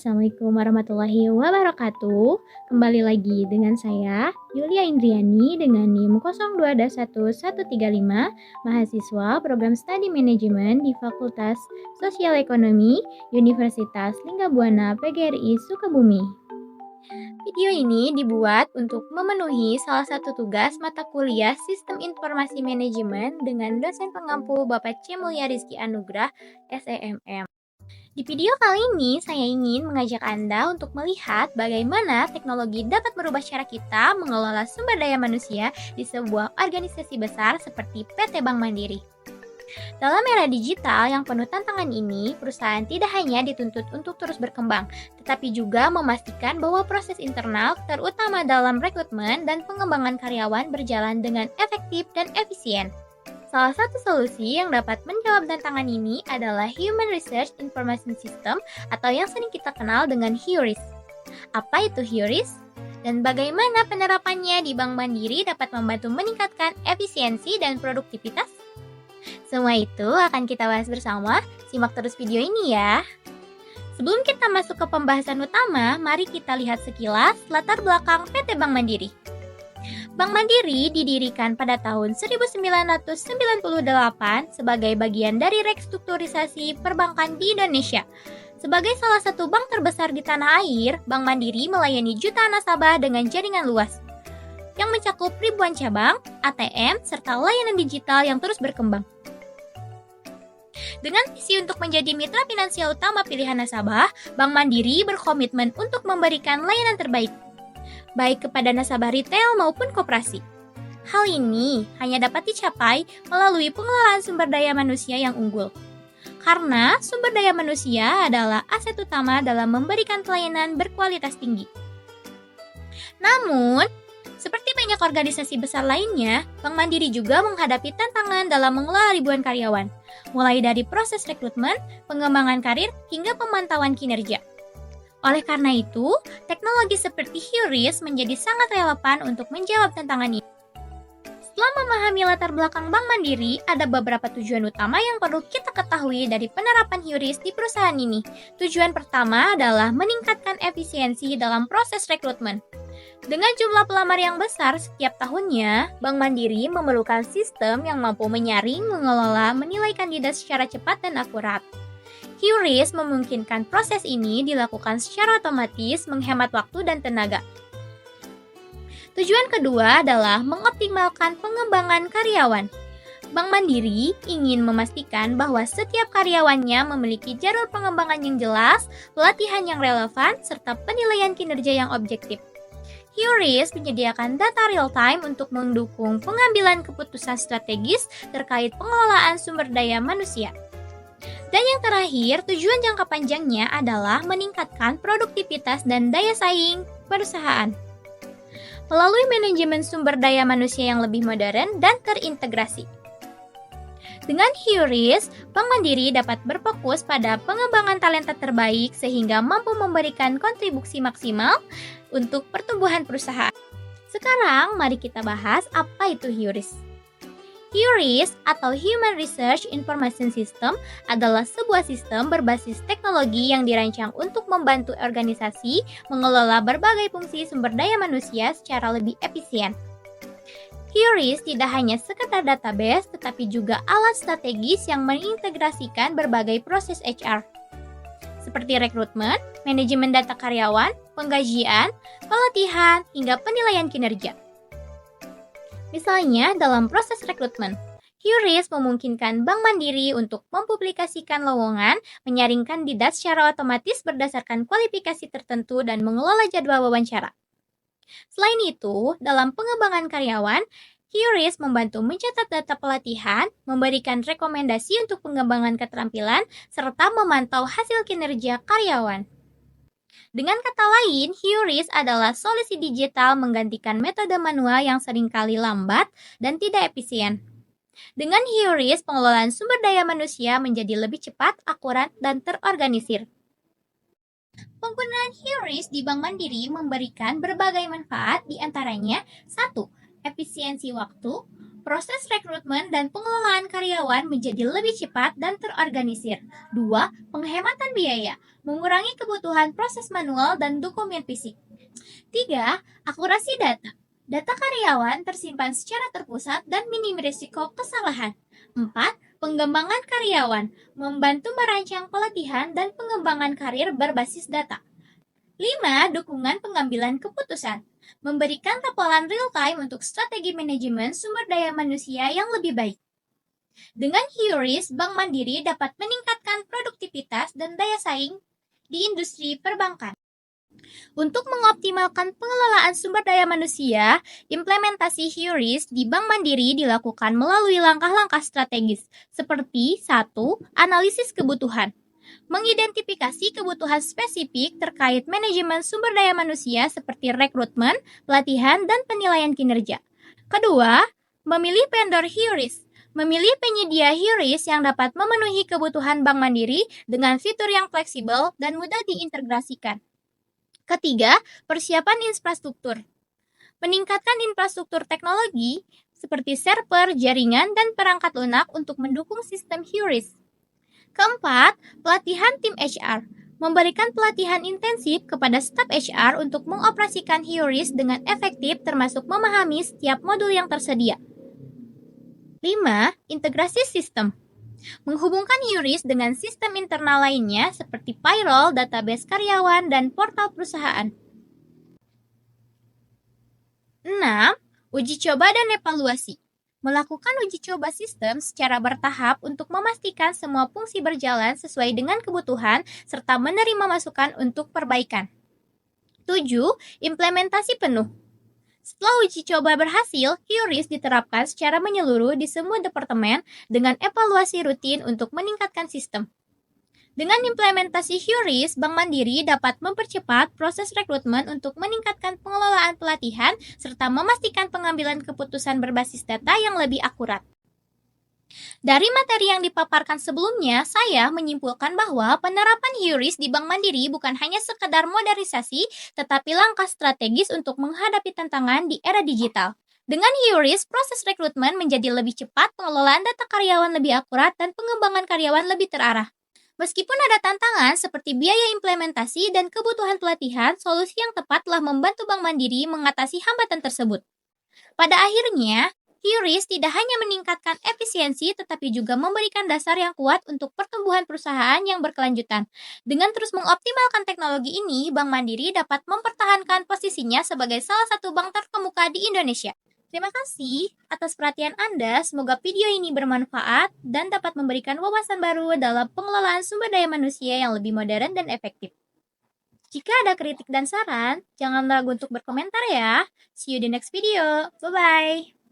Assalamualaikum warahmatullahi wabarakatuh. Kembali lagi dengan saya, Yulia Indriani dengan NIM 021135, mahasiswa program Studi Manajemen di Fakultas Sosial Ekonomi, Universitas Linggabuana PGRI Sukabumi. Video ini dibuat untuk memenuhi salah satu tugas mata kuliah Sistem Informasi Manajemen dengan dosen pengampu Bapak C. Mulya Rizky Anugrah, SEMM. Di video kali ini, saya ingin mengajak Anda untuk melihat bagaimana teknologi dapat merubah cara kita mengelola sumber daya manusia di sebuah organisasi besar seperti PT Bank Mandiri. Dalam era digital yang penuh tantangan ini, perusahaan tidak hanya dituntut untuk terus berkembang, tetapi juga memastikan bahwa proses internal, terutama dalam rekrutmen dan pengembangan karyawan, berjalan dengan efektif dan efisien. Salah satu solusi yang dapat menjawab tantangan ini adalah Human Research Information System atau yang sering kita kenal dengan HURIS. Apa itu HURIS? Dan bagaimana penerapannya di Bank Mandiri dapat membantu meningkatkan efisiensi dan produktivitas? Semua itu akan kita bahas bersama, simak terus video ini ya. Sebelum kita masuk ke pembahasan utama, mari kita lihat sekilas latar belakang PT Bank Mandiri. Bank Mandiri didirikan pada tahun 1998 sebagai bagian dari restrukturisasi perbankan di Indonesia. Sebagai salah satu bank terbesar di tanah air, Bank Mandiri melayani jutaan nasabah dengan jaringan luas yang mencakup ribuan cabang, ATM, serta layanan digital yang terus berkembang. Dengan visi untuk menjadi mitra finansial utama pilihan nasabah, Bank Mandiri berkomitmen untuk memberikan layanan terbaik, baik kepada nasabah retail maupun koperasi. Hal ini hanya dapat dicapai melalui pengelolaan sumber daya manusia yang unggul. Karena sumber daya manusia adalah aset utama dalam memberikan pelayanan berkualitas tinggi. Namun, seperti banyak organisasi besar lainnya, Bank Mandiri juga menghadapi tantangan dalam mengelola ribuan karyawan, mulai dari proses rekrutmen, pengembangan karir, hingga pemantauan kinerja. Oleh karena itu, teknologi seperti HURIS menjadi sangat relevan untuk menjawab tantangan ini. Setelah memahami latar belakang Bank Mandiri, ada beberapa tujuan utama yang perlu kita ketahui dari penerapan HURIS di perusahaan ini. Tujuan pertama adalah meningkatkan efisiensi dalam proses rekrutmen. Dengan jumlah pelamar yang besar setiap tahunnya, Bank Mandiri memerlukan sistem yang mampu menyaring, mengelola, menilai kandidat secara cepat dan akurat. HURIS memungkinkan proses ini dilakukan secara otomatis, menghemat waktu dan tenaga. Tujuan kedua adalah mengoptimalkan pengembangan karyawan. Bank Mandiri ingin memastikan bahwa setiap karyawannya memiliki jalur pengembangan yang jelas, pelatihan yang relevan, serta penilaian kinerja yang objektif. HURIS menyediakan data real-time untuk mendukung pengambilan keputusan strategis terkait pengelolaan sumber daya manusia. Dan yang terakhir, tujuan jangka panjangnya adalah meningkatkan produktivitas dan daya saing perusahaan melalui manajemen sumber daya manusia yang lebih modern dan terintegrasi. Dengan HURIS, Bank Mandiri dapat berfokus pada pengembangan talenta terbaik sehingga mampu memberikan kontribusi maksimal untuk pertumbuhan perusahaan. Sekarang, mari kita bahas apa itu HURIS. HURIS atau Human Research Information System adalah sebuah sistem berbasis teknologi yang dirancang untuk membantu organisasi mengelola berbagai fungsi sumber daya manusia secara lebih efisien. HURIS tidak hanya sekedar database, tetapi juga alat strategis yang mengintegrasikan berbagai proses HR, seperti rekrutmen, manajemen data karyawan, penggajian, pelatihan, hingga penilaian kinerja. Misalnya, dalam proses rekrutmen, HURIS memungkinkan Bank Mandiri untuk mempublikasikan lowongan, menyaring kandidat secara otomatis berdasarkan kualifikasi tertentu, dan mengelola jadwal wawancara. Selain itu, dalam pengembangan karyawan, HURIS membantu mencatat data pelatihan, memberikan rekomendasi untuk pengembangan keterampilan, serta memantau hasil kinerja karyawan. Dengan kata lain, HURIS adalah solusi digital menggantikan metode manual yang seringkali lambat dan tidak efisien. Dengan HURIS, pengelolaan sumber daya manusia menjadi lebih cepat, akurat, dan terorganisir. Penggunaan HURIS di Bank Mandiri memberikan berbagai manfaat, di antaranya 1. Efisiensi waktu. Proses rekrutmen dan pengelolaan karyawan menjadi lebih cepat dan terorganisir. 2. Penghematan biaya, mengurangi kebutuhan proses manual dan dokumen fisik. 3. Akurasi data. Data karyawan tersimpan secara terpusat dan minim risiko kesalahan. 4. Pengembangan karyawan, membantu merancang pelatihan dan pengembangan karir berbasis data. 5. Dukungan pengambilan keputusan, memberikan laporan real-time untuk strategi manajemen sumber daya manusia yang lebih baik. Dengan HURIS, Bank Mandiri dapat meningkatkan produktivitas dan daya saing di industri perbankan. Untuk mengoptimalkan pengelolaan sumber daya manusia, implementasi HURIS di Bank Mandiri dilakukan melalui langkah-langkah strategis, seperti 1. Analisis kebutuhan. Mengidentifikasi kebutuhan spesifik terkait manajemen sumber daya manusia seperti rekrutmen, pelatihan, dan penilaian kinerja. Kedua, memilih vendor HURIS. Memilih penyedia HURIS yang dapat memenuhi kebutuhan Bank Mandiri dengan fitur yang fleksibel dan mudah diintegrasikan. Ketiga, persiapan infrastruktur. Meningkatkan infrastruktur teknologi seperti server, jaringan, dan perangkat lunak untuk mendukung sistem HURIS. Keempat, pelatihan tim HR. Memberikan pelatihan intensif kepada staf HR untuk mengoperasikan HURIS dengan efektif termasuk memahami setiap modul yang tersedia. 5. Integrasi sistem. Menghubungkan HURIS dengan sistem internal lainnya seperti payroll, database karyawan, dan portal perusahaan. 6. Uji coba dan evaluasi. Melakukan uji coba sistem secara bertahap untuk memastikan semua fungsi berjalan sesuai dengan kebutuhan serta menerima masukan untuk perbaikan. 7. Implementasi penuh. Setelah uji coba berhasil, HURIS diterapkan secara menyeluruh di semua departemen dengan evaluasi rutin untuk meningkatkan sistem. Dengan implementasi HURIS, Bank Mandiri dapat mempercepat proses rekrutmen untuk meningkatkan pengelolaan pelatihan serta memastikan pengambilan keputusan berbasis data yang lebih akurat. Dari materi yang dipaparkan sebelumnya, saya menyimpulkan bahwa penerapan HURIS di Bank Mandiri bukan hanya sekedar modernisasi, tetapi langkah strategis untuk menghadapi tantangan di era digital. Dengan HURIS, proses rekrutmen menjadi lebih cepat, pengelolaan data karyawan lebih akurat, dan pengembangan karyawan lebih terarah. Meskipun ada tantangan seperti biaya implementasi dan kebutuhan pelatihan, solusi yang tepat telah membantu Bank Mandiri mengatasi hambatan tersebut. Pada akhirnya, HURIS tidak hanya meningkatkan efisiensi tetapi juga memberikan dasar yang kuat untuk pertumbuhan perusahaan yang berkelanjutan. Dengan terus mengoptimalkan teknologi ini, Bank Mandiri dapat mempertahankan posisinya sebagai salah satu bank terkemuka di Indonesia. Terima kasih atas perhatian Anda. Semoga video ini bermanfaat dan dapat memberikan wawasan baru dalam pengelolaan sumber daya manusia yang lebih modern dan efektif. Jika ada kritik dan saran, jangan ragu untuk berkomentar ya. See you di next video. Bye-bye.